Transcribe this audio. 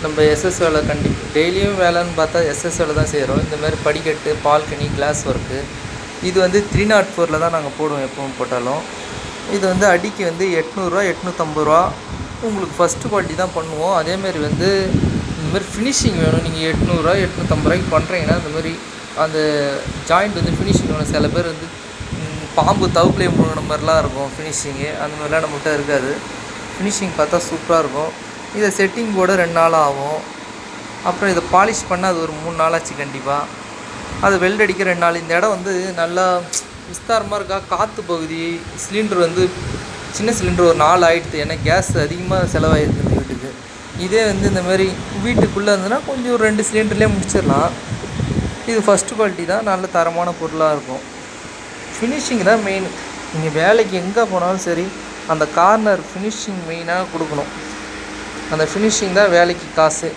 நம்ம எஸ்எஸ் வேலை டெய்லியும் வேலைன்னு பார்த்தா எஸ்எஸ் வேலை தான் செய்கிறோம். இந்தமாதிரி படிக்கட்டு, பால்கனி, கிளாஸ் ஒர்க்கு இது வந்து 304 தான் நாங்கள் போடுவோம் எப்பவும் போட்டாலும். இது வந்து அடிக்கு வந்து 800 850 உங்களுக்கு ஃபஸ்ட்டு குவாலிட்டி தான் பண்ணுவோம். அதேமாரி வந்து இந்தமாரி ஃபினிஷிங் வேணும். நீங்கள் 800 850 பண்ணுறீங்கன்னா இந்தமாரி அந்த ஜாயிண்ட் வந்து ஃபினிஷிங் வேணும். சில பேர் வந்து பாம்பு தவுப்புலேயே முழுகின மாதிரிலாம் இருக்கும் ஃபினிஷிங்கு. அந்த மாதிரிலாம் நம்மகிட்ட இருக்காது. ஃபினிஷிங் பார்த்தா சூப்பராக இருக்கும். இதை செட்டிங் போட 2 நாள் ஆகும். அப்புறம் இதை பாலிஷ் பண்ணால் அது ஒரு 3 நாள் ஆச்சு கண்டிப்பாக. அது வெல்ட் அடிக்க 2 நாள். இந்த இடம் வந்து நல்லா விஸ்தாரமாக இருக்கா. காற்று பகுதி சிலிண்டர் வந்து சின்ன சிலிண்டர் ஒரு 4 ஆகிடுது. ஏன்னா கேஸ் அதிகமாக செலவாகிடுது இந்த வீட்டுக்கு. இதே வந்து இந்தமாரி வீட்டுக்குள்ளே இருந்ததுன்னா கொஞ்சம் ஒரு 2 சிலிண்டர்லேயே முடிச்சிடலாம். இது ஃபஸ்ட்டு குவாலிட்டி தான். நல்ல தரமான பொருளாக இருக்கும். ஃபினிஷிங் தான் மெயின். நீங்கள் வேலைக்கு எங்கே போனாலும் சரி அந்த கார்னர் ஃபினிஷிங் மெயினாக கொடுக்கணும். அந்த ஃபினிஷிங் தான் வேலைக்கு காசு.